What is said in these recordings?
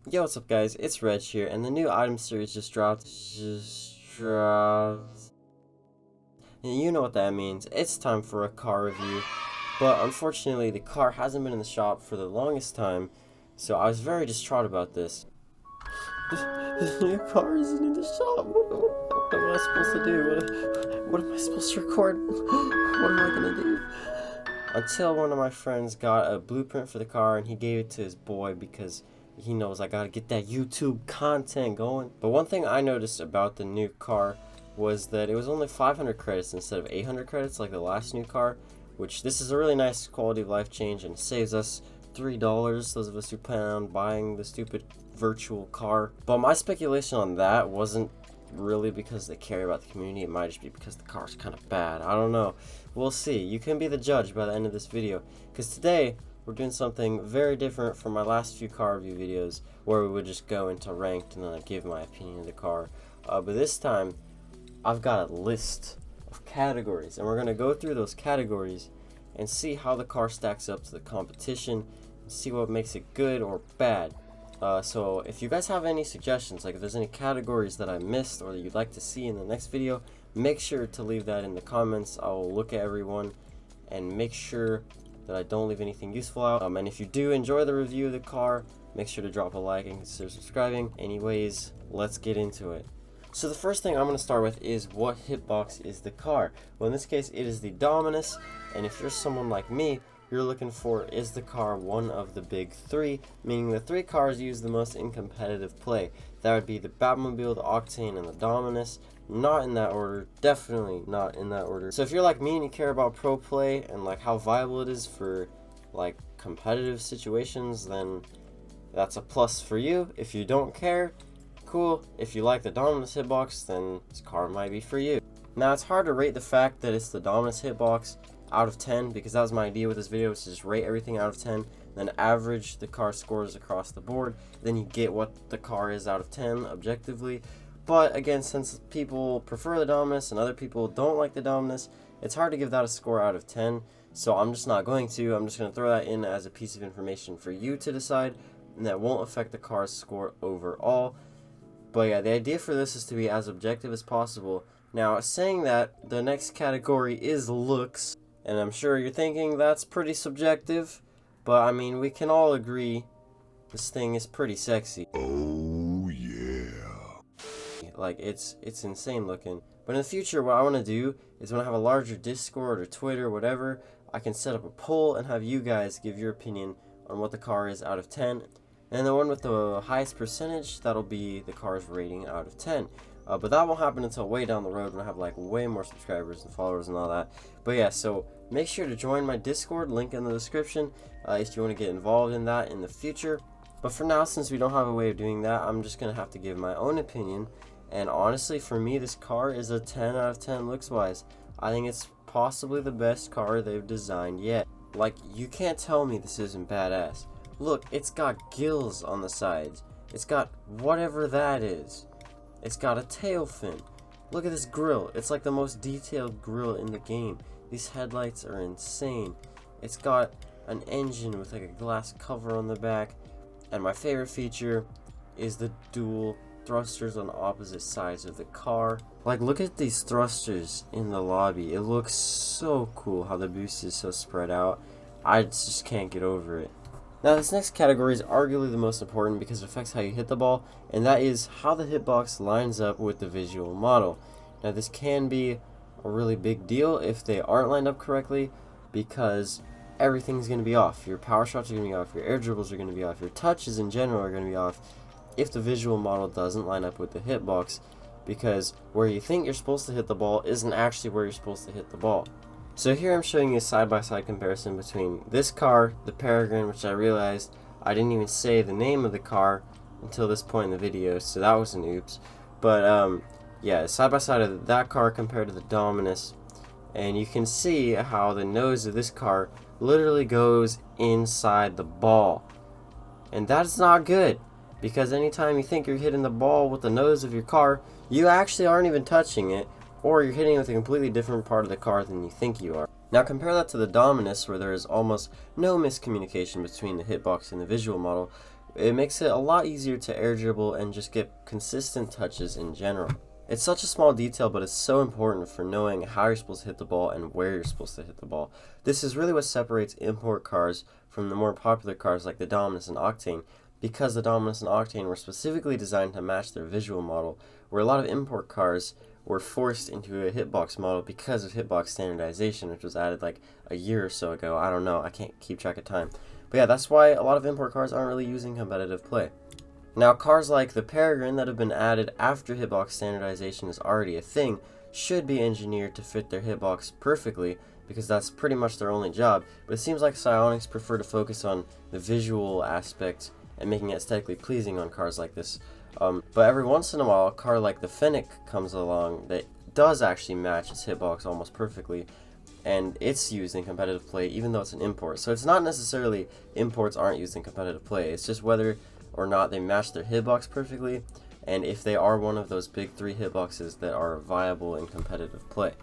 Yo, what's up guys, it's Reg here, and the new item series just dropped. And you know what that means, it's time for a car review. But unfortunately, the car hasn't been in the shop for the longest time, so I was very distraught about this. The new car isn't in the shop, what am I supposed to do? What am I supposed to record? What am I gonna do? Until one of my friends got a blueprint for the car and he gave it to his boy because he knows I gotta get that YouTube content going. But one thing I noticed about the new car was that it was only 500 credits instead of 800 credits like the last new car, which this is a really nice quality of life change and saves us $3, those of us who plan on buying the stupid virtual car. But my speculation on that wasn't really because they care about the community, it might just be because the car's kind of bad. I don't know. We'll see. You can be the judge by the end of this video, because today we're doing something very different from my last few car review videos where we would just go into ranked and then I'd give my opinion of the car. But this time I've got a list of categories and we're going to go through those categories and see how the car stacks up to the competition and see what makes it good or bad. So if you guys have any suggestions, like if there's any categories that I missed or that you'd like to see in the next video, make sure to leave that in the comments. I will look at everyone and make sure that I don't leave anything useful out. And if you do enjoy the review of the car, make sure to drop a like and consider subscribing. Anyways, let's get into it. So the first thing I'm going to start with is what hitbox is the car. Well, in this case, it is the Dominus, and if you're someone like me, you're looking for, is the car one of the big three, meaning the three cars used the most in competitive play. That would be the Batmobile, the Octane, and the Dominus. Not in that order, definitely not in that order. So if you're like me and you care about pro play and like how viable it is for like competitive situations, then that's a plus for you. If you don't care, cool. If you like the Dominus hitbox, then this car might be for you. Now it's hard to rate the fact that it's the Dominus hitbox out of 10, because that was my idea with this video, was to just rate everything out of 10, then average the car scores across the board, then you get what the car is out of 10 objectively. But again, since people prefer the Dominus and other people don't like the Dominus, it's hard to give that a score out of 10, so I'm just not going to. I'm just going to throw that in as a piece of information for you to decide, and that won't affect the car's score overall. But yeah, the idea for this is to be as objective as possible. Now, saying that, the next category is looks. And I'm sure you're thinking that's pretty subjective, but I mean, we can all agree this thing is pretty sexy. Oh yeah. Like, it's insane looking. But in the future, what I want to do is when I have a larger Discord or Twitter or whatever, I can set up a poll and have you guys give your opinion on what the car is out of 10. And the one with the highest percentage, that'll be the car's rating out of 10. But that won't happen until way down the road when I have like way more subscribers and followers and all that. But yeah, so make sure to join my Discord, link in the description, if you want to get involved in that in the future. But for now, since we don't have a way of doing that, I'm just going to have to give my own opinion. And honestly, for me, this car is a 10 out of 10 looks wise. I think it's possibly the best car they've designed yet. Like, you can't tell me this isn't badass. Look, it's got gills on the sides. It's got whatever that is. It's got a tail fin. Look at this grill. It's like the most detailed grill in the game. These headlights are insane. It's got an engine with like a glass cover on the back. And my favorite feature is the dual thrusters on opposite sides of the car. Like, look at these thrusters in the lobby. It looks so cool how the boost is so spread out. I just can't get over it. Now this next category is arguably the most important because it affects how you hit the ball, and that is how the hitbox lines up with the visual model. Now this can be a really big deal if they aren't lined up correctly, because everything's going to be off. Your power shots are going to be off, your air dribbles are going to be off, your touches in general are going to be off if the visual model doesn't line up with the hitbox, because where you think you're supposed to hit the ball isn't actually where you're supposed to hit the ball. So here I'm showing you a side-by-side comparison between this car, the Peregrine, which I realized I didn't even say the name of the car until this point in the video, so that was an oops. But yeah, side-by-side of that car compared to the Dominus, and you can see how the nose of this car literally goes inside the ball. And that's not good, because anytime you think you're hitting the ball with the nose of your car, you actually aren't even touching it, or you're hitting with a completely different part of the car than you think you are. Now compare that to the Dominus, where there is almost no miscommunication between the hitbox and the visual model. It makes it a lot easier to air dribble and just get consistent touches in general. It's such a small detail, but it's so important for knowing how you're supposed to hit the ball and where you're supposed to hit the ball. This is really what separates import cars from the more popular cars like the Dominus and Octane, because the Dominus and Octane were specifically designed to match their visual model, where a lot of import cars were forced into a hitbox model because of hitbox standardization, which was added like a year or so ago. I don't know, I can't keep track of time. But yeah, that's why a lot of import cars aren't really using competitive play. Now, cars like the Peregrine that have been added after hitbox standardization is already a thing should be engineered to fit their hitbox perfectly, because that's pretty much their only job, but it seems like Psyonix prefer to focus on the visual aspect and making it aesthetically pleasing on cars like this. But every once in a while, a car like the Fennec comes along that does actually match its hitbox almost perfectly, and it's used in competitive play even though it's an import. So it's not necessarily imports aren't used in competitive play, it's just whether or not they match their hitbox perfectly, and if they are one of those big 3 hitboxes that are viable in competitive play.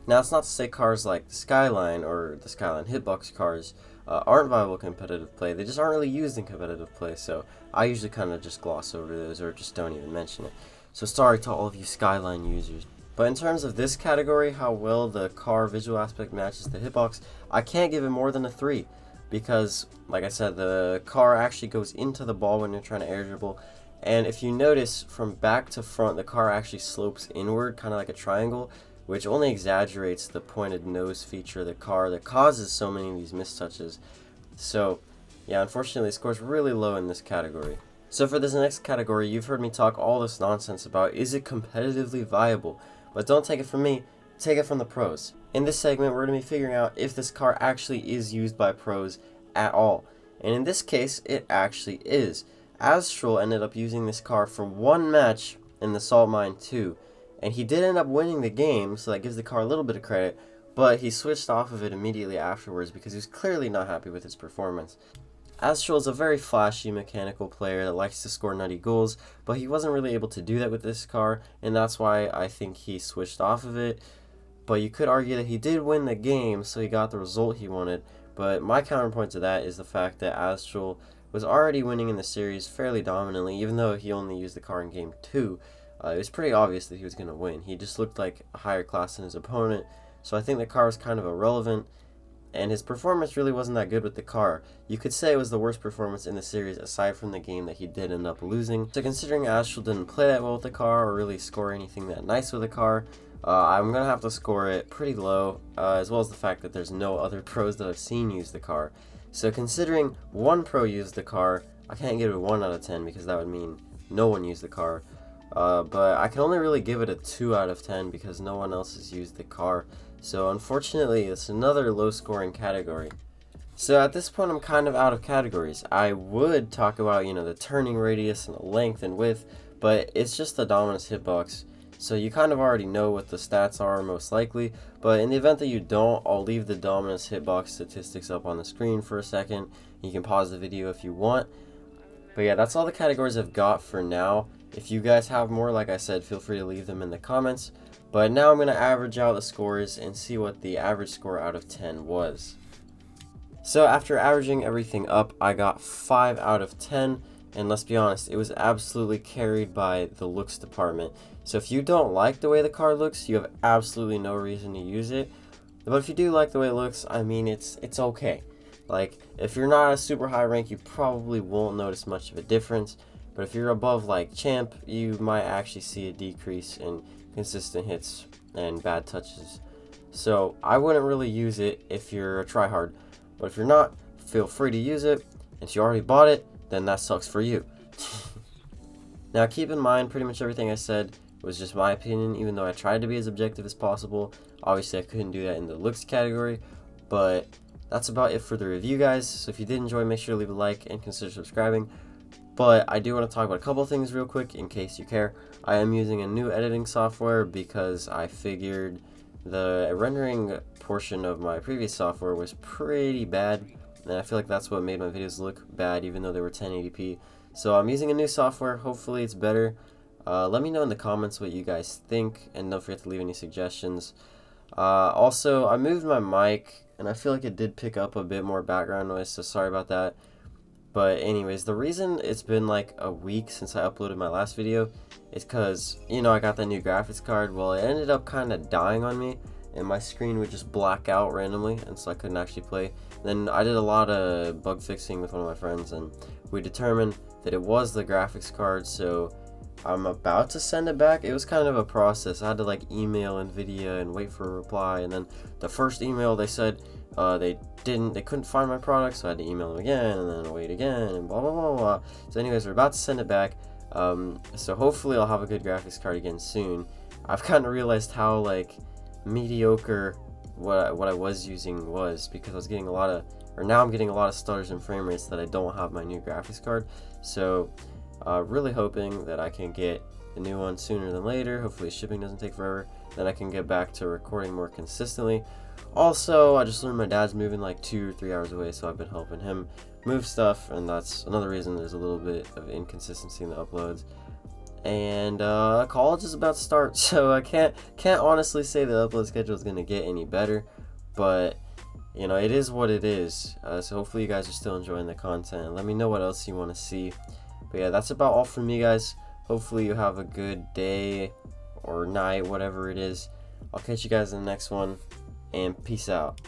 Now, it's not to say cars like the Skyline or the Skyline hitbox cars aren't viable in competitive play, they just aren't really used in competitive play, so I usually kind of just gloss over those or just don't even mention it. So sorry to all of you Skyline users. But in terms of this category, how well the car visual aspect matches the hitbox, I can't give it more than a 3. Because, like I said, the car actually goes into the ball when you're trying to air dribble, and if you notice, from back to front, the car actually slopes inward, kind of like a triangle, which only exaggerates the pointed nose feature of the car that causes so many of these mistouches. So, yeah, unfortunately, the score's really low in this category. So for this next category, you've heard me talk all this nonsense about, is it competitively viable? But don't take it from me, take it from the pros. In this segment, we're going to be figuring out if this car actually is used by pros at all. And in this case, it actually is. SwuM ended up using this car for 1 match in the Salt Mine 2. And he did end up winning the game, so that gives the car a little bit of credit. But he switched off of it immediately afterwards because he was clearly not happy with his performance. SwuM is a very flashy mechanical player that likes to score nutty goals, but he wasn't really able to do that with this car, and that's why I think he switched off of it. But you could argue that he did win the game, so he got the result he wanted. But my counterpoint to that is the fact that SwuM was already winning in the series fairly dominantly, even though he only used the car in game 2. It was pretty obvious that he was going to win. He just looked like a higher class than his opponent, so I think the car was kind of irrelevant, and his performance really wasn't that good with the car. You could say it was the worst performance in the series aside from the game that he did end up losing. So considering SwuM didn't play that well with the car or really score anything that nice with the car, I'm going to have to score it pretty low, as well as the fact that there's no other pros that I've seen use the car. So considering 1 pro used the car, I can't give it a 1 out of 10 because that would mean no one used the car. But I can only really give it a 2 out of 10 because no one else has used the car. So unfortunately, it's another low scoring category. So at this point, I'm kind of out of categories. I would talk about, the turning radius and the length and width, but it's just the Dominus hitbox. So you kind of already know what the stats are most likely, but in the event that you don't, I'll leave the Dominus hitbox statistics up on the screen for a second. You can pause the video if you want. But yeah, that's all the categories I've got for now. If you guys have more, like I said, feel free to leave them in the comments. But now I'm going to average out the scores and see what the average score out of 10 was. So after averaging everything up, I got 5 out of 10. And let's be honest, it was absolutely carried by the looks department. So if you don't like the way the car looks, you have absolutely no reason to use it. But if you do like the way it looks, I mean, it's okay. Like, if you're not a super high rank, you probably won't notice much of a difference. But if you're above like Champ, you might actually see a decrease in consistent hits and bad touches. So I wouldn't really use it if you're a tryhard. But if you're not, feel free to use it. And if you already bought it, then that sucks for you. Now keep in mind, pretty much everything I said was just my opinion, even though I tried to be as objective as possible. Obviously I couldn't do that in the looks category, but that's about it for the review, guys. So if you did enjoy, make sure to leave a like and consider subscribing. But I do want to talk about a couple things real quick in case you care. I am using a new editing software because I figured the rendering portion of my previous software was pretty bad, and I feel like that's what made my videos look bad even though they were 1080p. So I'm using a new software. Hopefully it's better. Let me know in the comments what you guys think, and don't forget to leave any suggestions. Also, I moved my mic and I feel like it did pick up a bit more background noise, so sorry about that. But anyways, the reason it's been like a week since I uploaded my last video is because, you know, I got that new graphics card. Well, it ended up kind of dying on me, and my screen would just black out randomly, and so I couldn't actually play. Then I did a lot of bug fixing with one of my friends, and we determined that it was the graphics card, so I'm about to send it back. It was kind of a process. I had to like email Nvidia and wait for a reply, and then the first email they said they couldn't find my product, so I had to email them again, and then wait again, and blah blah blah blah. So anyways, we're about to send it back. So hopefully I'll have a good graphics card again soon. I've kind of realized how like mediocre what I was using was, because I was getting now I'm getting a lot of stutters and frame rates that I don't have my new graphics card. So really hoping that I can get a new one sooner than later. Hopefully shipping doesn't take forever, then I can get back to recording more consistently. Also, I just learned my dad's moving like 2 or 3 hours away, so I've been helping him move stuff, and that's another reason there's a little bit of inconsistency in the uploads. And college is about to start, so I can't honestly say the upload schedule is gonna get any better, but you know, it is what it is. So hopefully you guys are still enjoying the content, and let me know what else you want to see. But yeah, that's about all from me, guys. Hopefully you have a good day or night, whatever it is. I'll catch you guys in the next one, and peace out.